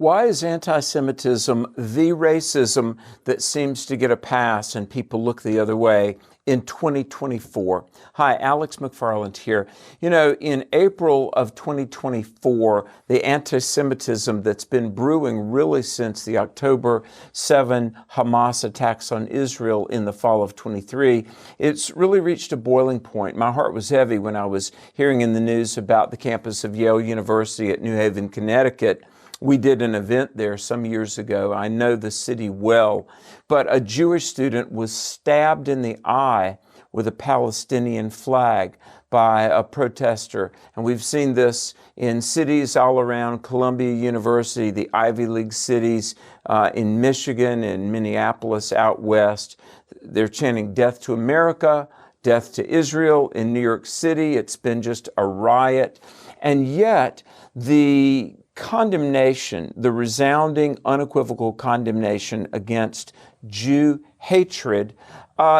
Why is anti-Semitism the racism that seems to get a pass and people look the other way in 2024? Hi, Alex McFarland here. In April of 2024, the anti-Semitism that's been brewing really since the October 7 Hamas attacks on Israel in the fall of 23, it's really reached a boiling point. My heart was heavy when I was hearing in the news about the campus of Yale University at New Haven, Connecticut. We did an event there some years ago. I know the city well, but a Jewish student was stabbed in the eye with a Palestinian flag by a protester. And we've seen this in cities all around Columbia University, the Ivy League cities, in Michigan and Minneapolis out west. They're chanting death to America, death to Israel. In New York City, it's been just a riot. And yet, the condemnation, the resounding, unequivocal condemnation against Jew hatred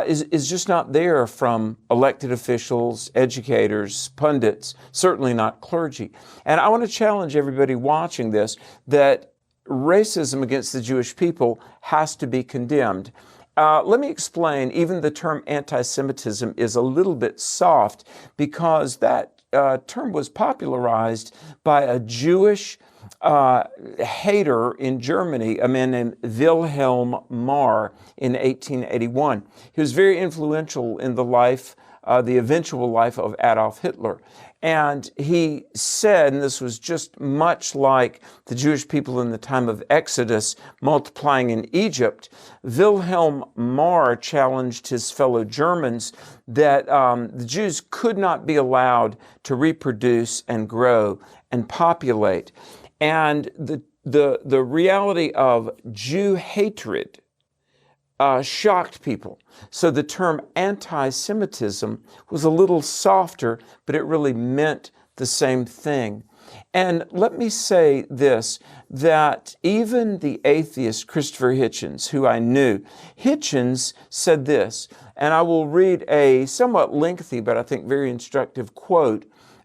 is just not there from elected officials, educators, pundits, certainly not clergy. And I want to challenge everybody watching this that racism against the Jewish people has to be condemned. Let me explain, even the term anti-Semitism is a little bit soft because that term was popularized by a Jewish hater in Germany, a man named Wilhelm Marr in 1881. He was very influential in the life, the eventual life of Adolf Hitler. And he said, and this was just much like the Jewish people in the time of Exodus multiplying in Egypt, Wilhelm Marr challenged his fellow Germans that the Jews could not be allowed to reproduce and grow and populate. And the reality of Jew hatred shocked people. So the term anti-Semitism was a little softer, but it really meant the same thing. And let me say this, that even the atheist Christopher Hitchens, who I knew, Hitchens said this, and I will read a somewhat lengthy, but I think very instructive quote.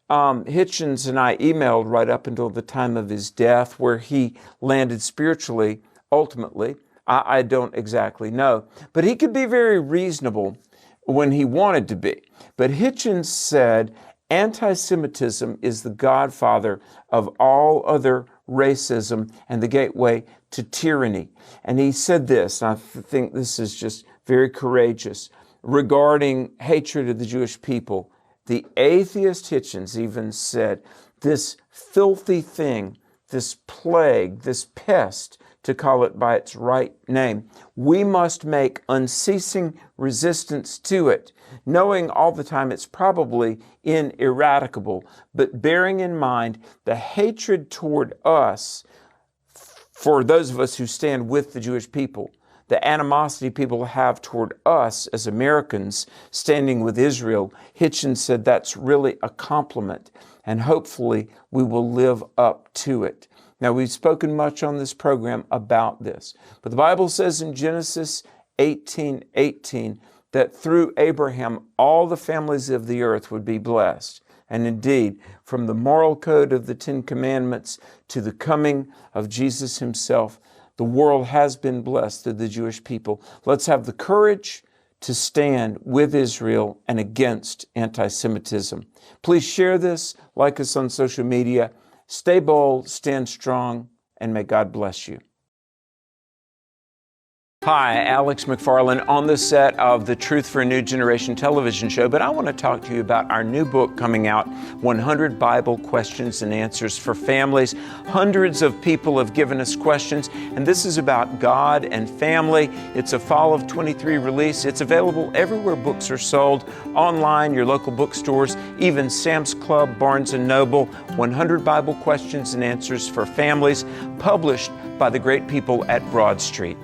Hitchens and I emailed right up until the time of his death, where he landed spiritually, ultimately. I don't exactly know. But he could be very reasonable when he wanted to be. But Hitchens said, anti-Semitism is the godfather of all other racism and the gateway to tyranny. And he said this, and I think this is just very courageous, regarding hatred of the Jewish people. The atheist Hitchens even said, this filthy thing, this plague, this pest, to call it by its right name, we must make unceasing resistance to it, knowing all the time it's probably ineradicable, but bearing in mind the hatred toward us, for those of us who stand with the Jewish people, the animosity people have toward us as Americans standing with Israel. Hitchens said that's really a compliment, and hopefully we will live up to it. Now, we've spoken much on this program about this, but the Bible says in Genesis 18:18 that through Abraham all the families of the earth would be blessed. And indeed, from the moral code of the Ten Commandments to the coming of Jesus himself, the world has been blessed through the Jewish people. Let's have the courage to stand with Israel and against anti-Semitism. Please share this, like us on social media. Stay bold, stand strong, and may God bless you. Hi, Alex McFarland on the set of the Truth for a New Generation television show, but I want to talk to you about our new book coming out, 100 Bible Questions and Answers for Families. Hundreds of people have given us questions, and this is about God and family. It's a fall of 23 release. It's available everywhere books are sold, online, your local bookstores, even Sam's Club, Barnes & Noble. 100 Bible Questions and Answers for Families, published by the great people at Broad Street.